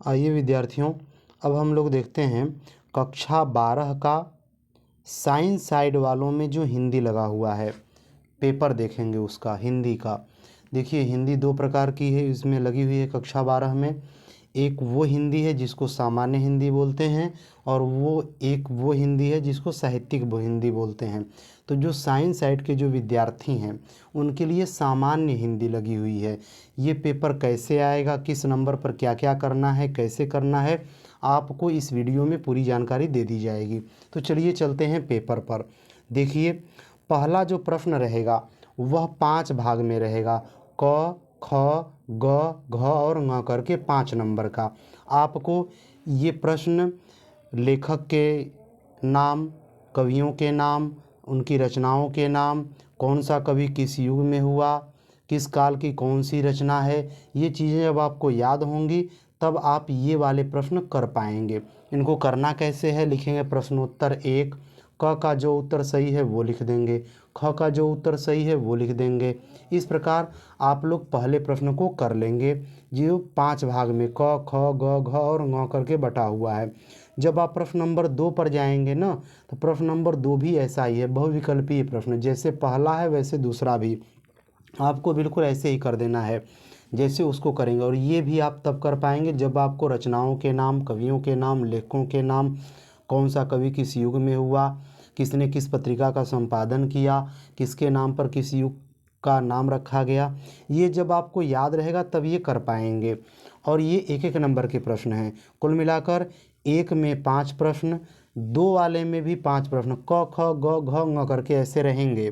आइए विद्यार्थियों, अब हम लोग देखते हैं कक्षा 12 का साइंस साइड वालों में जो हिंदी लगा हुआ है, पेपर देखेंगे उसका हिंदी का। देखिए, हिंदी दो प्रकार की है इसमें लगी हुई है कक्षा 12 में। एक वो हिंदी है जिसको सामान्य हिंदी बोलते हैं, और वो हिंदी है जिसको साहित्यिक हिंदी बोलते हैं। तो जो साइंस साइड के जो विद्यार्थी हैं उनके लिए सामान्य हिंदी लगी हुई है। ये पेपर कैसे आएगा, किस नंबर पर क्या क्या करना है, कैसे करना है, आपको इस वीडियो में पूरी जानकारी दे दी जाएगी। तो चलिए चलते हैं पेपर पर। देखिए, पहला जो प्रश्न रहेगा वह 5 भाग में रहेगा। क, ख, ग, घ और ङ करके 5 नंबर का। आपको ये प्रश्न लेखक के नाम, कवियों के नाम, उनकी रचनाओं के नाम, कौन सा कवि किस युग में हुआ, किस काल की कौन सी रचना है, ये चीज़ें जब आपको याद होंगी तब आप ये वाले प्रश्न कर पाएंगे। इनको करना कैसे है, लिखेंगे प्रश्नोत्तर 1। क का जो उत्तर सही है वो लिख देंगे, ख का जो उत्तर सही है वो लिख देंगे। इस प्रकार आप लोग पहले प्रश्न को कर लेंगे, जो 5 भाग में क, ख, ग, घ और ङ करके बटा हुआ है। जब आप प्रश्न नंबर 2 पर जाएंगे ना, तो प्रश्न नंबर 2 भी ऐसा ही है, बहुविकल्पीय प्रश्न। जैसे पहला है वैसे दूसरा भी आपको बिल्कुल ऐसे ही कर देना है जैसे उसको करेंगे। और ये भी आप तब कर पाएंगे जब आपको रचनाओं के नाम, कवियों के नाम, लेखकों के नाम, कौन सा कवि किस युग में हुआ, किसने किस पत्रिका का संपादन किया, किसके नाम पर किस युग का नाम रखा गया, ये जब आपको याद रहेगा तब ये कर पाएंगे। और ये एक एक नंबर के प्रश्न हैं। कुल मिलाकर एक में 5 प्रश्न, 2 वाले में भी 5 प्रश्न, क, ख, ग, घ, ङ करके ऐसे रहेंगे।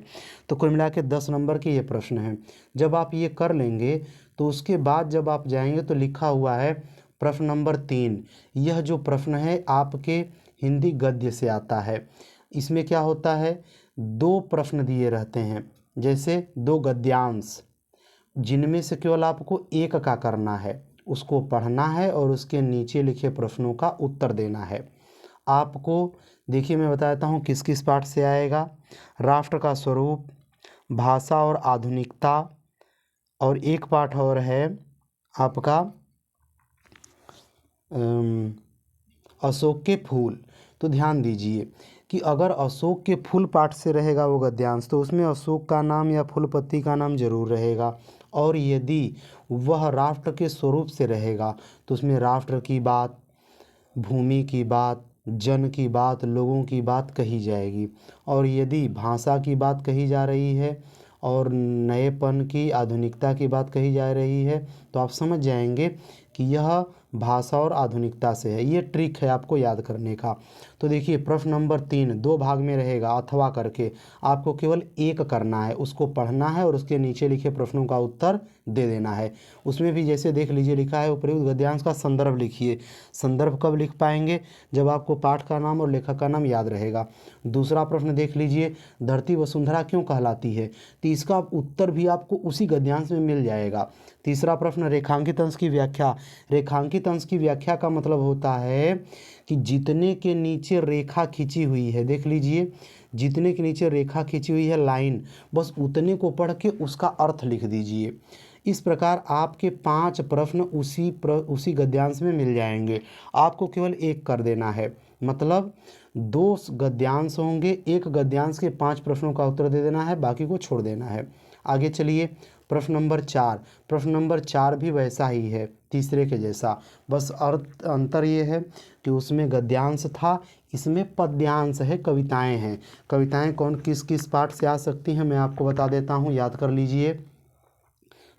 तो कुल मिला के 10 नंबर के ये प्रश्न हैं। जब आप ये कर लेंगे तो उसके बाद जब आप जाएंगे तो लिखा हुआ है प्रश्न नंबर 3। यह जो प्रश्न है आपके हिंदी गद्य से आता है। इसमें क्या होता है, 2 प्रश्न दिए रहते हैं, जैसे 2 गद्यांश, जिनमें से केवल आपको एक का करना है, उसको पढ़ना है और उसके नीचे लिखे प्रश्नों का उत्तर देना है। आपको देखिए, मैं बता देता हूँ किस किस पाठ से आएगा। राष्ट्र का स्वरूप, भाषा और आधुनिकता, और एक पाठ और है आपका अशोक के फूल। तो ध्यान दीजिए कि अगर अशोक के फूल पाठ से रहेगा वो गद्यांश, तो उसमें अशोक का नाम या फूल पत्ती का नाम जरूर रहेगा। और यदि वह राष्ट्र के स्वरूप से रहेगा तो उसमें राष्ट्र की बात, भूमि की बात, जन की बात, लोगों की बात कही जाएगी। और यदि भाषा की बात कही जा रही है और नएपन की, आधुनिकता की बात कही जा रही है, तो आप समझ जाएंगे कि यह भाषा और आधुनिकता से है। ये ट्रिक है आपको याद करने का। तो देखिए, प्रश्न नंबर 3 2 भाग में रहेगा, अथवा करके आपको केवल एक करना है, उसको पढ़ना है और उसके नीचे लिखे प्रश्नों का उत्तर दे देना है। उसमें भी जैसे देख लीजिए लिखा है, उपयुक्त गद्यांश का संदर्भ लिखिए। संदर्भ कब लिख पाएंगे, जब आपको पाठ का नाम और लेखक का नाम याद रहेगा। दूसरा प्रश्न देख लीजिए, धरती वसुंधरा क्यों कहलाती है, तो इसका उत्तर भी आपको उसी गद्यांश में मिल जाएगा। तीसरा प्रश्न, रेखांकित अंश की व्याख्या। रेखांकित अंश की व्याख्या का मतलब होता है कि जितने के नीचे रेखा खींची हुई है, देख लीजिए जितने के नीचे रेखा खींची हुई है लाइन, बस उतने को पढ़ के उसका अर्थ लिख दीजिए। इस प्रकार आपके 5 प्रश्न उसी गद्यांश में मिल जाएंगे। आपको केवल एक कर देना है, मतलब 2 गद्यांश होंगे, एक गद्यांश के 5 प्रश्नों का उत्तर दे देना है, बाकी को छोड़ देना है। आगे चलिए, प्रश्न नंबर 4। प्रश्न नंबर 4 भी वैसा ही है, तीसरे के जैसा, बस अंतर ये है कि उसमें गद्यांश था, इसमें पद्यांश है, कविताएं हैं। कविताएं कौन किस किस पाठ से आ सकती हैं मैं आपको बता देता हूँ, याद कर लीजिए।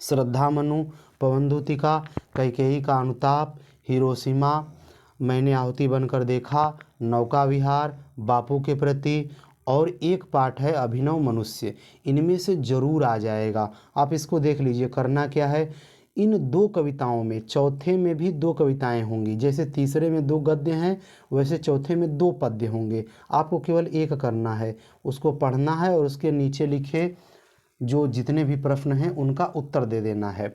श्रद्धामनु, पवनदूतिका, कैकेयी का अनुताप, हिरोशिमा, मैंने आहुति बनकर देखा, नौका विहार, बापू के प्रति, और एक पाठ है अभिनव मनुष्य। इनमें से ज़रूर आ जाएगा, आप इसको देख लीजिए। करना क्या है, इन 2 कविताओं में, चौथे में भी 2 कविताएं होंगी, जैसे तीसरे में 2 गद्य हैं वैसे चौथे में 2 पद्य होंगे। आपको केवल एक करना है, उसको पढ़ना है और उसके नीचे लिखे जो जितने भी प्रश्न हैं उनका उत्तर दे देना है।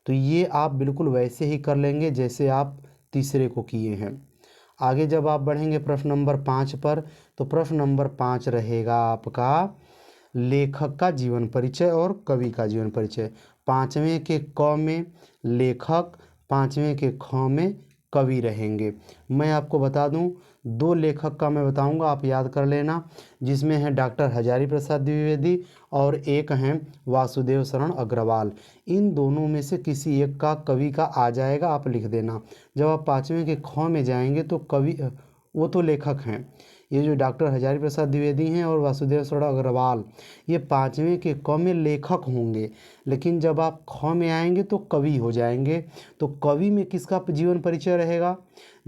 तो ये आप बिल्कुल वैसे ही कर लेंगे जैसे आप तीसरे को किए हैं। आगे जब आप बढ़ेंगे प्रश्न नंबर 5 पर, तो प्रश्न नंबर 5 रहेगा आपका लेखक का जीवन परिचय और कवि का जीवन परिचय। 5वें के क में लेखक, 5वें के ख में कवि रहेंगे। मैं आपको बता दूं, 2 लेखक का मैं बताऊंगा, आप याद कर लेना, जिसमें हैं डॉक्टर हजारी प्रसाद द्विवेदी और एक हैं वासुदेव शरण अग्रवाल। इन दोनों में से किसी एक का कवि का आ जाएगा, आप लिख देना। जब आप 5वें के ख में जाएंगे तो कवि, वो तो लेखक हैं, ये जो डॉक्टर हजारी प्रसाद द्विवेदी हैं और वासुदेव शरण अग्रवाल, ये 5वें के क में लेखक होंगे, लेकिन जब आप ख में आएंगे तो कवि हो जाएंगे। तो कवि में किसका जीवन परिचय रहेगा?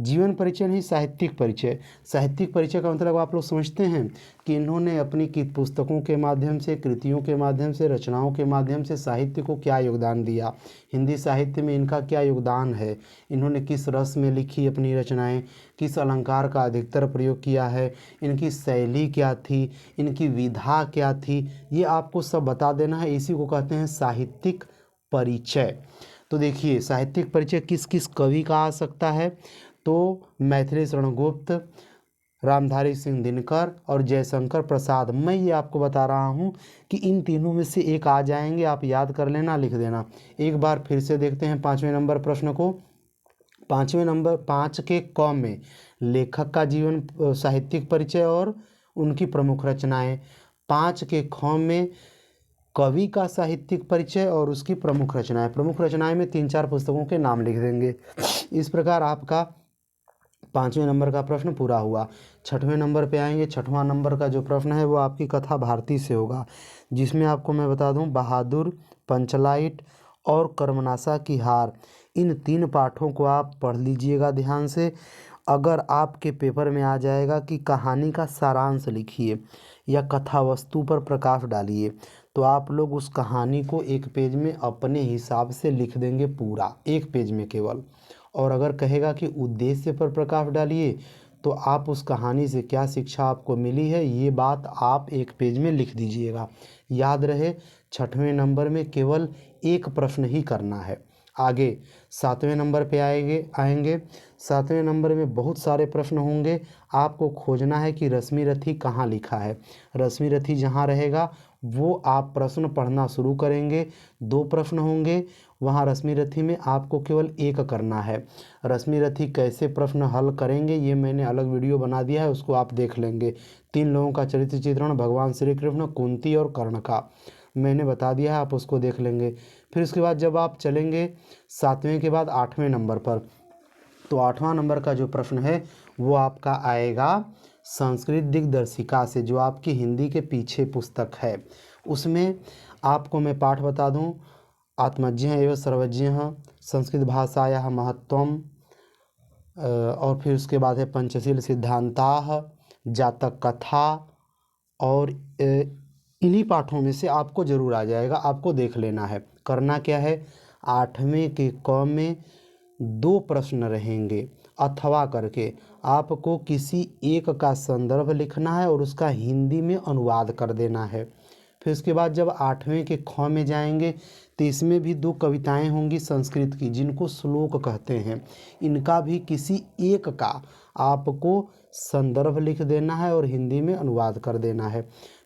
जीवन परिचय नहीं, साहित्यिक परिचय। साहित्यिक परिचय का मतलब आप लोग समझते हैं कि इन्होंने अपनी पुस्तकों के माध्यम से, कृतियों के माध्यम से, रचनाओं के माध्यम से साहित्य को क्या योगदान दिया, हिंदी साहित्य में इनका क्या योगदान है, इन्होंने किस रस में लिखी अपनी रचनाएं, किस अलंकार का अधिकतर प्रयोग किया है, इनकी शैली क्या थी, इनकी विधा क्या थी, ये आपको सब बता देना है। इसी को कहते हैं साहित्यिक परिचय। तो देखिए, साहित्यिक परिचय किस किस कवि का आ सकता है? तो मैथिली शरण गुप्त, रामधारी सिंह दिनकर और जयशंकर प्रसाद। मैं ये आपको बता रहा हूँ कि इन तीनों में से एक आ जाएंगे, आप याद कर लेना, लिख देना। एक बार फिर से देखते हैं 5वें नंबर प्रश्न को। 5वें नंबर 5 के क में लेखक का जीवन, साहित्यिक परिचय और उनकी प्रमुख रचनाएं। 5 के ख में कवि का साहित्यिक परिचय और उसकी प्रमुख रचनाएं। प्रमुख रचनाएं में 3-4 पुस्तकों के नाम लिख देंगे। इस प्रकार आपका 5वें नंबर का प्रश्न पूरा हुआ। 6वें नंबर पे आएंगे। 6वां नंबर का जो प्रश्न है वो आपकी कथा भारती से होगा, जिसमें आपको मैं बता दूं, बहादुर, पंचलाइट और कर्मनाशा की हार, इन 3 पाठों को आप पढ़ लीजिएगा ध्यान से। अगर आपके पेपर में आ जाएगा कि कहानी का सारांश लिखिए या कथा वस्तु पर प्रकाश डालिए, तो आप लोग उस कहानी को 1 पेज में अपने हिसाब से लिख देंगे, पूरा 1 पेज में केवल। और अगर कहेगा कि उद्देश्य पर प्रकाश डालिए, तो आप उस कहानी से क्या शिक्षा आपको मिली है, ये बात आप 1 पेज में लिख दीजिएगा। याद रहे, 6वें नंबर में केवल 1 प्रश्न ही करना है। आगे 7वें नंबर पे आएंगे। 7वें नंबर में बहुत सारे प्रश्न होंगे। आपको खोजना है कि रश्मि रथी कहाँ लिखा है। रश्मि रथी जहाँ रहेगा वो आप प्रश्न पढ़ना शुरू करेंगे। 2 प्रश्न होंगे वहाँ रश्मि रथी में, आपको केवल 1 करना है। रश्मि रथी कैसे प्रश्न हल करेंगे ये मैंने अलग वीडियो बना दिया है, उसको आप देख लेंगे। 3 लोगों का चरित्र चित्रण, भगवान श्री कृष्ण, कुंती और कर्ण का मैंने बता दिया है, आप उसको देख लेंगे। फिर उसके बाद जब आप चलेंगे 7वें के बाद 8वें नंबर पर, तो 8वां नंबर का जो प्रश्न है वो आपका आएगा संस्कृत दिग्दर्शिका से, जो आपकी हिंदी के पीछे पुस्तक है। उसमें आपको मैं पाठ बता दूं, आत्मज्ञः एवं सर्वज्ञः, संस्कृत भाषायाः महत्वम, और फिर उसके बाद है पंचशील सिद्धांताः, जातक कथा, और इन्हीं पाठों में से आपको ज़रूर आ जाएगा, आपको देख लेना है। करना क्या है, 8वें के क में 2 प्रश्न रहेंगे, अथवा करके आपको किसी एक का संदर्भ लिखना है और उसका हिंदी में अनुवाद कर देना है। फिर उसके बाद जब 8वें के ख में जाएंगे तो इसमें भी 2 कविताएं होंगी संस्कृत की, जिनको श्लोक कहते हैं। इनका भी किसी एक का आपको संदर्भ लिख देना है और हिंदी में अनुवाद कर देना है।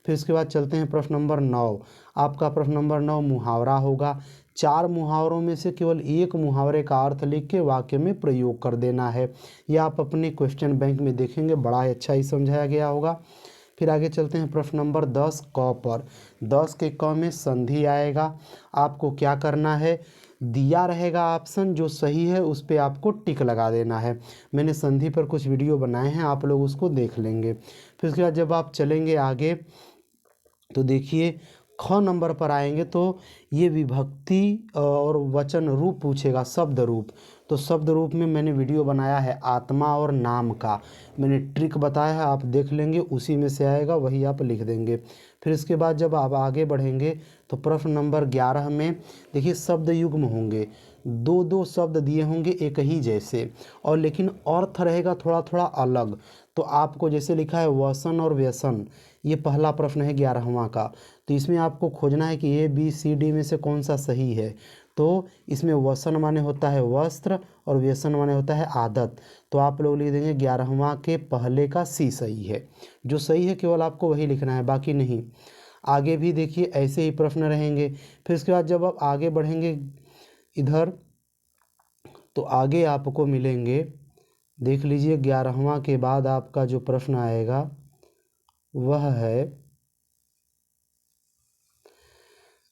फिर इसके बाद चलते हैं प्रश्न नंबर 9। आपका प्रश्न नंबर 9 मुहावरा होगा। 4 मुहावरों में से केवल 1 मुहावरे का अर्थ लिख के वाक्य में प्रयोग कर देना है। यह आप अपने क्वेश्चन बैंक में देखेंगे, बड़ा ही अच्छा ही समझाया गया होगा। फिर आगे चलते हैं प्रश्न नंबर 10 क पर। 10 के क में संधि आएगा। आपको क्या करना है, दिया रहेगा ऑप्शन, जो सही है उस पर आपको टिक लगा देना है। मैंने संधि पर कुछ वीडियो बनाए हैं, आप लोग उसको देख लेंगे। फिर उसके बाद जब आप चलेंगे आगे तो देखिए ख नंबर पर आएंगे तो ये विभक्ति और वचन रूप पूछेगा, शब्द रूप। तो शब्द रूप में मैंने वीडियो बनाया है आत्मा और नाम का, मैंने ट्रिक बताया है, आप देख लेंगे, उसी में से आएगा, वही आप लिख देंगे। फिर इसके बाद जब आप आगे बढ़ेंगे तो प्रश्न नंबर 11 में देखिए शब्द युग्म होंगे, 2-2 शब्द दिए होंगे एक ही जैसे, और लेकिन अर्थ रहेगा थोड़ा थोड़ा अलग। तो आपको जैसे लिखा है वसन और व्यसन, ये पहला प्रश्न है 11वां का। तो इसमें आपको खोजना है कि ABCD में से कौन सा सही है। तो इसमें वसन माने होता है वस्त्र और व्यसन माने होता है आदत। तो आप लोग लिख देंगे 11वां के पहले का C सही है। जो सही है केवल आपको वही लिखना है, बाकी नहीं। आगे भी देखिए ऐसे ही प्रश्न रहेंगे। फिर उसके बाद जब आप आगे बढ़ेंगे इधर तो आगे आपको मिलेंगे, देख लीजिए 11वां के बाद आपका जो प्रश्न आएगा वह है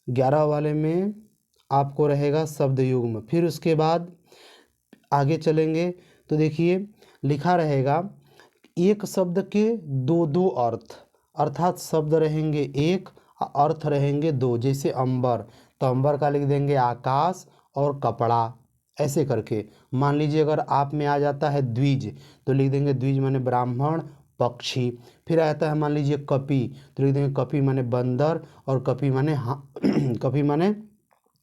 11 वाले में आपको रहेगा शब्द युग्म। फिर उसके बाद आगे चलेंगे तो देखिए लिखा रहेगा एक शब्द के दो दो अर्थ, अर्थात शब्द रहेंगे एक, अर्थ रहेंगे दो। जैसे अंबर, तो अंबर का लिख देंगे आकाश और कपड़ा, ऐसे करके। मान लीजिए अगर आप में आ जाता है द्विज, तो लिख देंगे द्विज माने ब्राह्मण पक्षी। फिर आता है मान लीजिए कपि, तो लिख देंगे कपि माने बंदर, और कपि माने कपि माने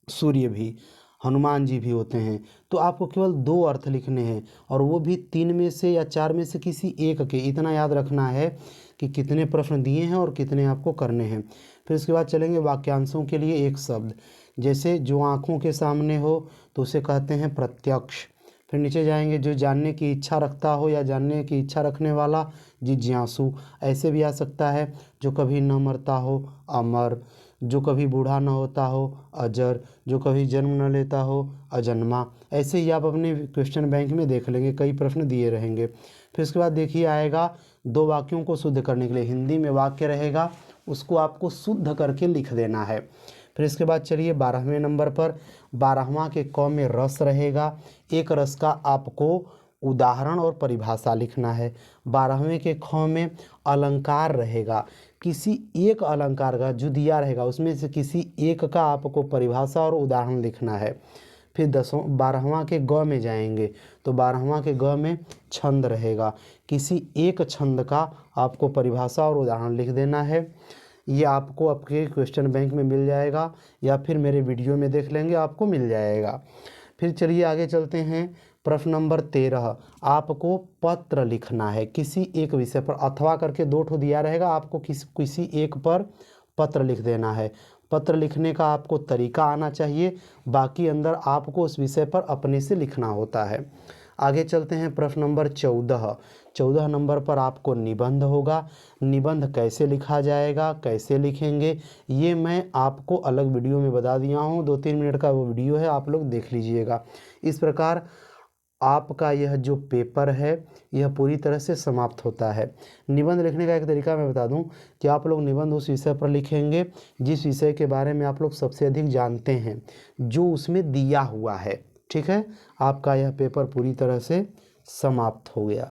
सूर्य भी, हनुमान जी भी होते हैं। तो आपको केवल दो अर्थ लिखने हैं, और वो भी 3 में से या 4 में से किसी एक के। इतना याद रखना है कि कितने प्रश्न दिए हैं और कितने आपको करने हैं। फिर उसके बाद चलेंगे वाक्यांशों के लिए एक शब्द, जैसे जो आँखों के सामने हो तो उसे कहते हैं प्रत्यक्ष। फिर नीचे जाएंगे जो जानने की इच्छा रखता हो या जानने की इच्छा रखने वाला, जिज्ञासु। ऐसे भी आ सकता है जो कभी न मरता हो, अमर। जो कभी बूढ़ा न होता हो, अजर। जो कभी जन्म न लेता हो, अजन्मा। ऐसे ही आप अपने क्वेश्चन बैंक में देख लेंगे, कई प्रश्न दिए रहेंगे। फिर उसके बाद देखिए आएगा दो वाक्यों को शुद्ध करने के लिए। हिंदी में वाक्य रहेगा, उसको आपको शुद्ध करके लिख देना है। फिर इसके बाद चलिए 12वें नंबर पर, 12वां के क में रस रहेगा। एक रस का आपको उदाहरण और परिभाषा लिखना है। 12वें के ख में अलंकार रहेगा। किसी एक अलंकार का जो दिया रहेगा उसमें से किसी एक का आपको परिभाषा और उदाहरण लिखना है। फिर 12वां के ग में जाएंगे, तो 12वां के ग में छंद रहेगा। किसी एक छंद का आपको परिभाषा और उदाहरण लिख देना है। ये आपको आपके क्वेश्चन बैंक में मिल जाएगा, या फिर मेरे वीडियो में देख लेंगे, आपको मिल जाएगा। फिर चलिए आगे चलते हैं। प्रश्न नंबर 13, आपको पत्र लिखना है किसी एक विषय पर। अथवा करके 2 ठो दिया रहेगा, आपको किसी एक पर पत्र लिख देना है। पत्र लिखने का आपको तरीका आना चाहिए, बाकी अंदर आपको उस विषय पर अपने से लिखना होता है। आगे चलते हैं प्रश्न नंबर 14। 14 नंबर पर आपको निबंध होगा। निबंध कैसे लिखा जाएगा, कैसे लिखेंगे, ये मैं आपको अलग वीडियो में बता दिया हूँ। 2-3 मिनट का वो वीडियो है, आप लोग देख लीजिएगा। इस प्रकार आपका यह जो पेपर है यह पूरी तरह से समाप्त होता है। निबंध लिखने का एक तरीका मैं बता दूं कि आप लोग निबंध उस विषय पर लिखेंगे जिस विषय के बारे में आप लोग सबसे अधिक जानते हैं, जो उसमें दिया हुआ है। ठीक है, आपका यह पेपर पूरी तरह से समाप्त हो गया।